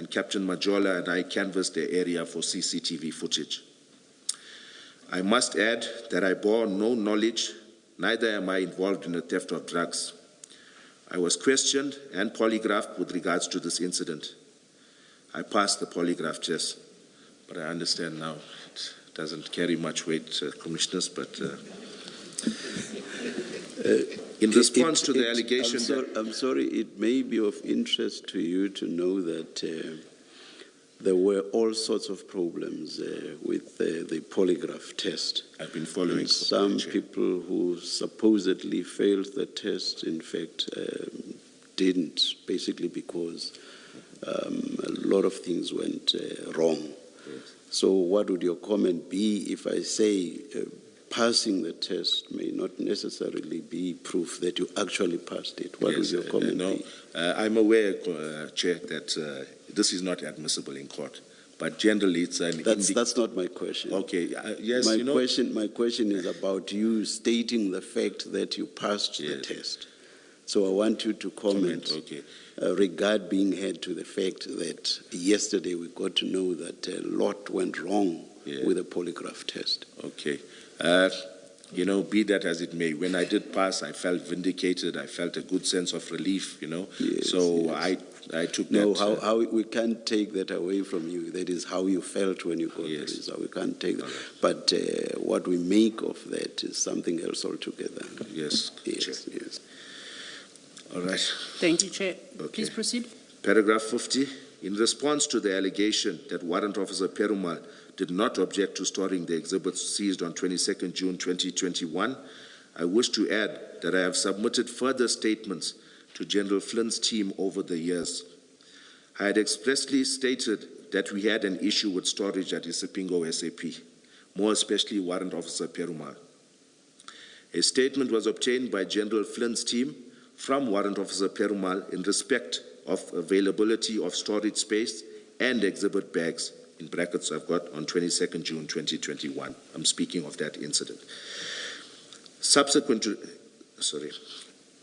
and Captain Majola and I canvassed the area for CCTV footage. I must add that I bore no knowledge, neither am I involved in the theft of drugs. I was questioned and polygraphed with regards to this incident. I passed the polygraph test, but I understand now it doesn't carry much weight, Commissioners, but in response to the allegation... I'm sorry, it may be of interest to you to know that there were all sorts of problems with the polygraph test. I've been following. Some people who supposedly failed the test, in fact, didn't, basically because a lot of things went wrong. Yes. So what would your comment be if I say passing the test may not necessarily be proof that you actually passed it? What would your comment be? I'm aware, Chair, that this is not admissible in court, but generally it's an... That's not my question. Okay, yes, my question is about you stating the fact that you passed the test. So I want you to comment regard being head to the fact that yesterday we got to know that a lot went wrong with the polygraph test. Okay. Be that as it may, when I did pass, I felt vindicated. I felt a good sense of relief, Yes, so yes. I took no, that... how we can't take that away from you. That is how you felt when you got the result. We can't take that. Right. But what we make of that is something else altogether. Yes, yes, Chair. Yes. All right. Thank you, Chair. Okay. Please proceed. Paragraph 50. In response to the allegation that Warrant Officer Perumal did not object to storing the exhibits seized on 22nd June 2021, I wish to add that I have submitted further statements to General Flynn's team over the years. I had expressly stated that we had an issue with storage at Isipingo SAP, more especially Warrant Officer Perumal. A statement was obtained by General Flynn's team from Warrant Officer Perumal in respect of availability of storage space and exhibit bags, in brackets I've got, on 22nd June 2021. I'm speaking of that incident.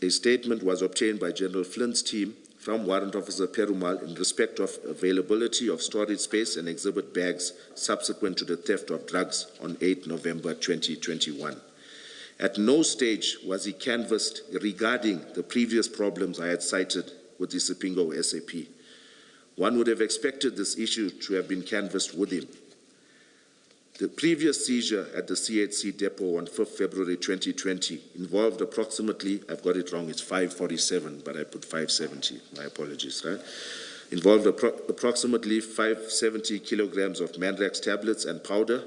A statement was obtained by General Flynn's team from Warrant Officer Perumal in respect of availability of storage space and exhibit bags subsequent to the theft of drugs on 8 November 2021. At no stage was he canvassed regarding the previous problems I had cited with the Isipingo SAP. One would have expected this issue to have been canvassed with him. The previous seizure at the CHC depot on 5th February 2020 involved approximately, I've got it wrong, it's 547, but I put 570, my apologies, right? Involved approximately 570 kilograms of Mandrax tablets and powder.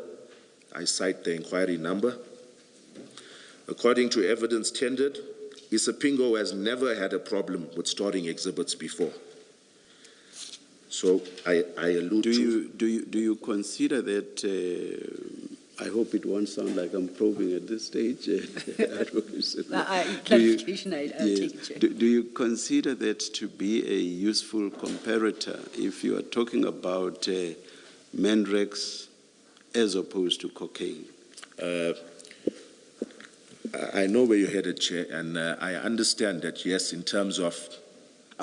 I cite the inquiry number. According to evidence tendered, Isipingo has never had a problem with storing exhibits before. So I allude to... Do you consider that, I hope it won't sound like I'm probing at this stage. Clarification, I'll take it. Do you consider that to be a useful comparator if you are talking about Mandrax as opposed to cocaine? I know where you're headed, Chair, and I understand that, yes, in terms of...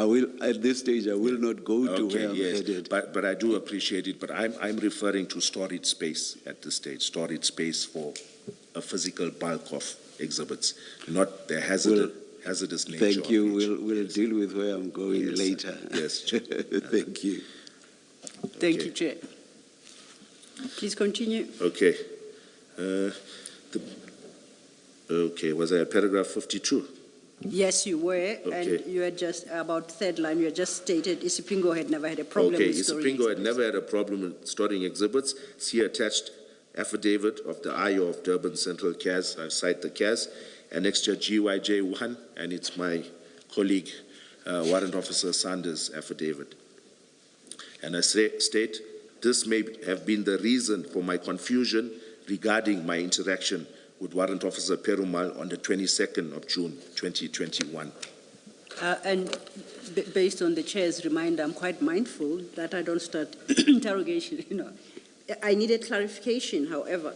At this stage, I will not go to where I'm headed. But I do appreciate it. But I'm referring to storage space at this stage, storage space for a physical bulk of exhibits, not the hazardous nature. Thank you. We'll deal with where I'm going later. Yes, Chair. Thank you. Thank you, Chair. Please continue. Okay. Was I at paragraph 52? Yes, you were, and you had just, about third line, you had just stated Isipingo had never had a problem with storing exhibits. Isipingo had never had a problem with storing exhibits. See attached affidavit of the IO of Durban Central CAS. I cite the CAS, annexure GYJ1, and it's my colleague, Warrant Officer Sanders' affidavit. And I state, this may have been the reason for my confusion regarding my interaction with Warrant Officer Perumal on the 22nd of June, 2021. And based on the Chair's reminder, I'm quite mindful that I don't start interrogation, I needed clarification, however.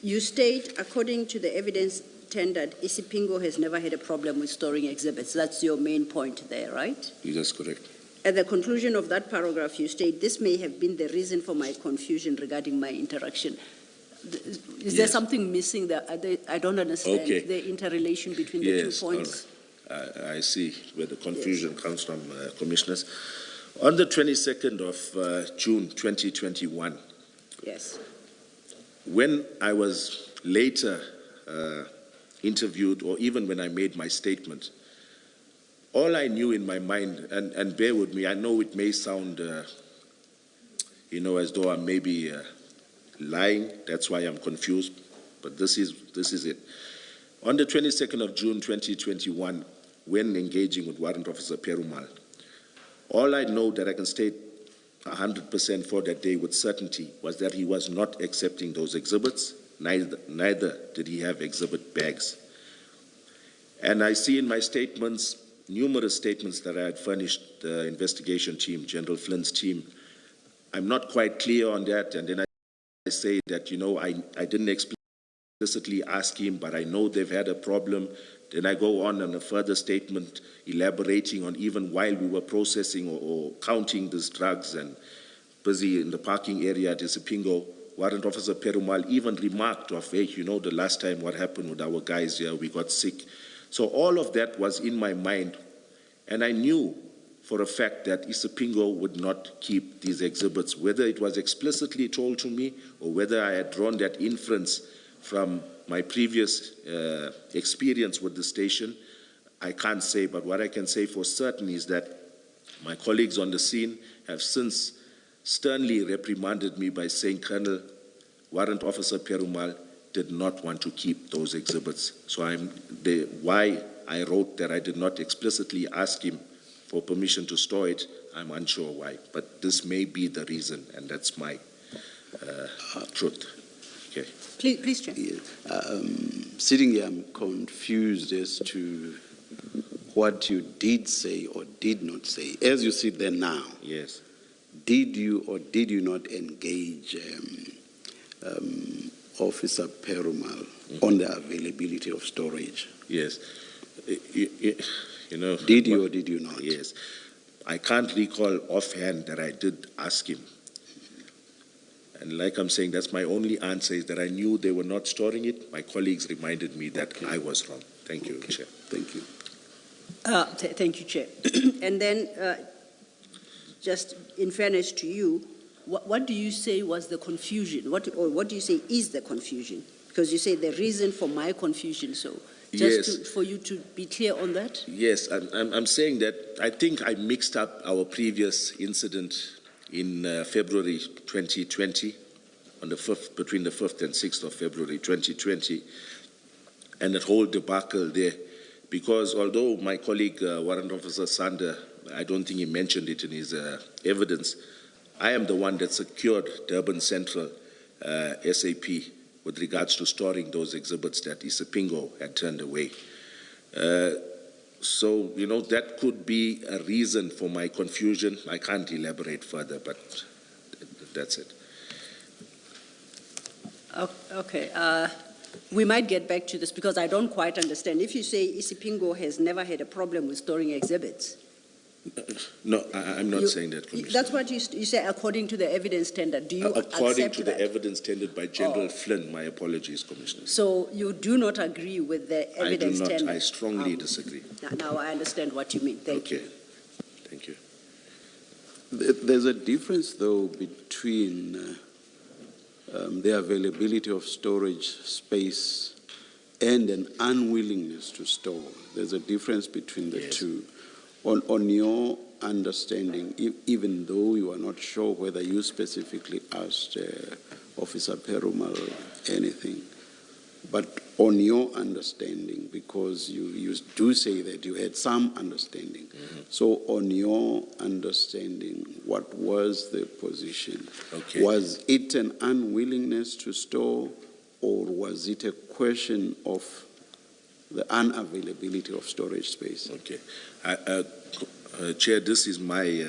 You state, according to the evidence tendered, Isipingo has never had a problem with storing exhibits. That's your main point there, right? That's correct. At the conclusion of that paragraph, you state, this may have been the reason for my confusion regarding my interaction. Is there something missing there? I don't understand the interrelation between the 2 points. All right. I see where the confusion comes from, Commissioners. On the 22nd of June 2021, Yes. when I was later interviewed, or even when I made my statement, all I knew in my mind, and bear with me, I know it may sound, as though I'm maybe lying. That's why I'm confused. But this is it. On the 22nd of June 2021, when engaging with Warrant Officer Perumal, all I know that I can state 100% for that day with certainty was that he was not accepting those exhibits. Neither did he have exhibit bags. And I see in my statements, numerous statements that I had furnished the investigation team, General Flynn's team. I'm not quite clear on that, and then I say that, I didn't explicitly ask him, but I know they've had a problem. Then I go on a further statement elaborating on even while we were processing or counting these drugs and busy in the parking area at Isipingo, Warrant Officer Perumal even remarked of, hey, the last time what happened with our guys here, we got sick. So all of that was in my mind, and I knew for a fact that Isipingo would not keep these exhibits, whether it was explicitly told to me or whether I had drawn that inference from my previous experience with the station. I can't say, but what I can say for certain is that my colleagues on the scene have since sternly reprimanded me by saying, Colonel, Warrant Officer Perumal did not want to keep those exhibits. So why I wrote that I did not explicitly ask him for permission to store it, I'm unsure why. But this may be the reason, and that's my truth. Okay. Please, Chair. Sitting here, I'm confused as to what you did say or did not say. As you sit there now, yes, did you or did you not engage Officer Perumal on the availability of storage? Yes. Did you or did you not? Yes. I can't recall offhand that I did ask him. And like I'm saying, that's my only answer, is that I knew they were not storing it. My colleagues reminded me that I was wrong. Thank you, Chair. Thank you. Thank you, Chair. And then, just in fairness to you, what do you say was the confusion? What do you say is the confusion? Because you say the reason for my confusion, so just for you to be clear on that? Yes, I'm saying that I think I mixed up our previous incident in February 2020, on the 5th, between the 5th and 6th of February 2020, and that whole debacle there, because although my colleague, Warrant Officer Sander, I don't think he mentioned it in his evidence, I am the one that secured Durban Central SAP with regards to storing those exhibits that Isipingo had turned away. So, that could be a reason for my confusion. I can't elaborate further, but that's it. Okay. We might get back to this because I don't quite understand. If you say Isipingo has never had a problem with storing exhibits. No, I'm not saying that, Commissioner. That's what you say according to the evidence tendered. Do you according to that? The evidence tendered by General Flynn, my apologies, Commissioner. So you do not agree with the evidence tendered? I do not. I strongly disagree. Now I understand what you mean. Thank you. Thank you. There's a difference, though, between the availability of storage space and an unwillingness to store. There's a difference between the two. On your understanding, even though you are not sure whether you specifically asked Officer Perumal anything, but on your understanding, because you do say that you had some understanding, so on your understanding, what was the position? Okay. Was it an unwillingness to store, or was it a question of the unavailability of storage space? Okay. Chair, this is my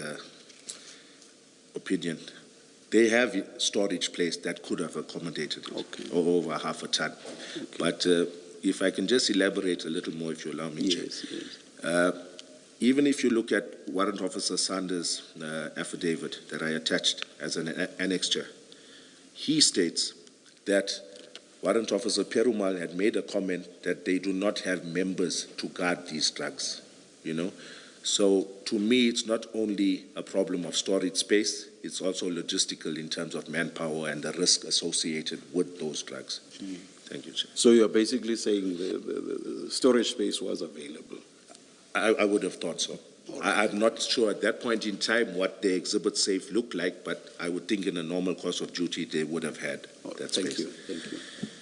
opinion. They have a storage place that could have accommodated it, or over half a ton. But if I can just elaborate a little more, if you allow me, Chair. Yes. Even if you look at Warrant Officer Sanders' affidavit that I attached as an annexure, he states that Warrant Officer Perumal had made a comment that they do not have members to guard these drugs, you know. So to me, it's not only a problem of storage space, it's also logistical in terms of manpower and the risk associated with those drugs. Thank you, Chair. So you're basically saying the storage space was available? I would have thought so. I'm not sure at that point in time what the exhibit safe looked like, but I would think in a normal course of duty they would have had that space. Thank you. Thank you.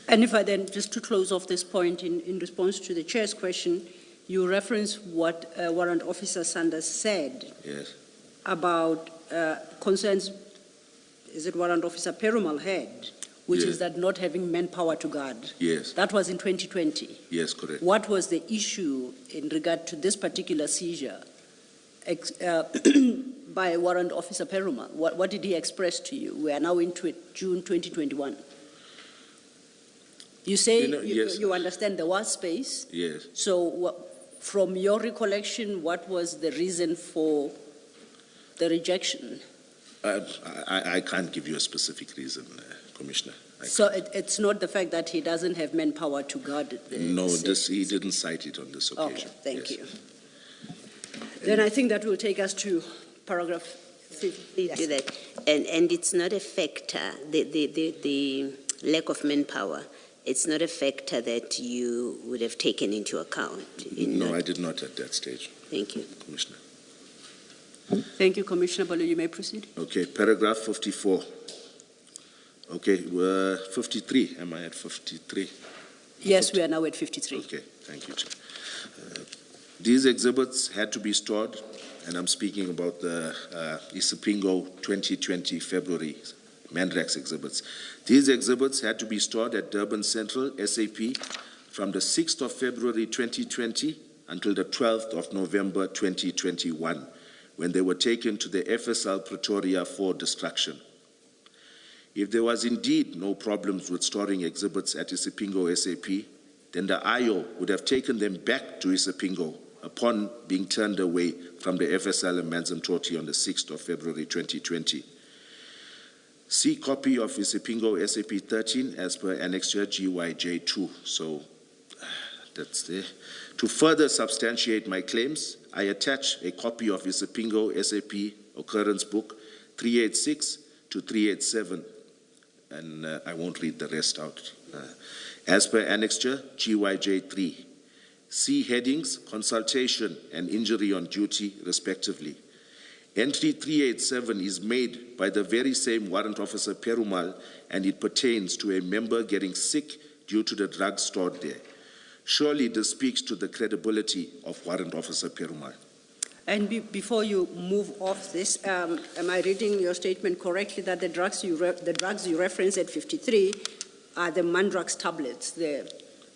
And if I then, just to close off this point in response to the Chair's question, you reference what Warrant Officer Sanders said about concerns, is it Warrant Officer Perumal had, which is that not having manpower to guard. Yes. That was in 2020. Yes, correct. What was the issue in regard to this particular seizure by Warrant Officer Perumal? What did he express to you? We are now into June 2021. You say you understand there was space. Yes. So from your recollection, what was the reason for the rejection? I can't give you a specific reason, Commissioner. So it's not the fact that he doesn't have manpower to guard it? No, he didn't cite it on this occasion. Okay, thank you. Then I think that will take us to paragraph 50. Do that. And it's not a factor, the lack of manpower, it's not a factor that you would have taken into account? No, I did not at that stage. Thank you. Commissioner. Thank you, Commissioner Balu. You may proceed. Okay, paragraph 54. Okay, 53. Am I at 53? Yes, we are now at 53. Okay, thank you, Chair. These exhibits had to be stored, and I'm speaking about the Isipingo 2020 February Mandrax exhibits. These exhibits had to be stored at Durban Central, SAP, from the 6th of February 2020 until the 12th of November 2021, when they were taken to the FSL Pretoria for destruction. If there was indeed no problems with storing exhibits at Isipingo SAP, then the IO would have taken them back to Isipingo upon being turned away from the FSL in Manzimtoti on the 6th of February 2020. See copy of Isipingo SAP 13 as per annexure GYJ2. So that's there. To further substantiate my claims, I attach a copy of Isipingo SAP occurrence book 386 to 387, and I won't read the rest out. As per annexure GYJ3, see headings, consultation and injury on duty, respectively. Entry 387 is made by the very same Warrant Officer Perumal, and it pertains to a member getting sick due to the drugs stored there. Surely this speaks to the credibility of Warrant Officer Perumal. And before you move off this, am I reading your statement correctly that the drugs you reference at 53 are the Mandrax tablets, the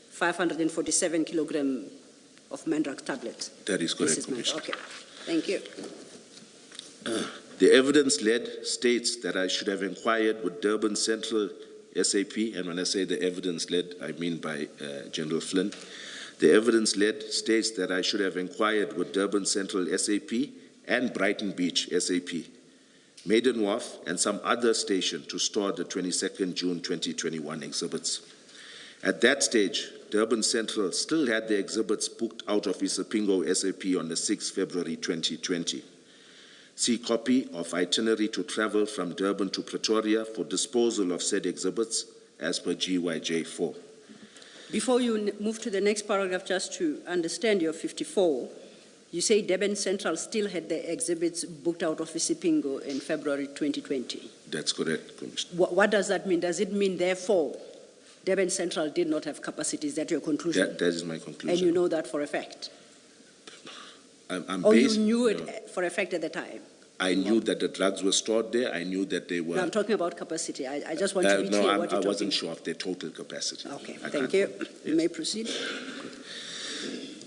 547 kilogram of Mandrax tablets? That is correct, Commissioner. Okay, thank you. The evidence led states that I should have inquired with Durban Central SAP, and when I say the evidence led, I mean by General Flynn. The evidence led states that I should have inquired with Durban Central SAP and Brighton Beach SAP, Maiden Wharf, and some other station to store the 22nd June 2021 exhibits. At that stage, Durban Central still had the exhibits booked out of Isipingo SAP on the 6th February 2020. See copy of itinerary to travel from Durban to Pretoria for disposal of said exhibits as per GYJ4. Before you move to the next paragraph, just to understand your 54, you say Durban Central still had the exhibits booked out of Isipingo in February 2020. That's correct, Commissioner. What does that mean? Does it mean, therefore, Durban Central did not have capacity? Is that your conclusion? That is my conclusion. And you know that for a fact? Or you knew it for a fact at the time? I knew that the drugs were stored there. I knew that they were... No, I'm talking about capacity. I just want to be clear what you're I wasn't sure of their total capacity. Okay, thank you. Yes. You may proceed.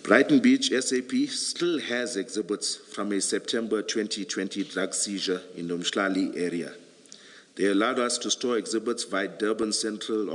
Brighton Beach SAP still has exhibits from a September 2020 drug seizure in the Umhlali area. They allowed us to store exhibits via Durban Central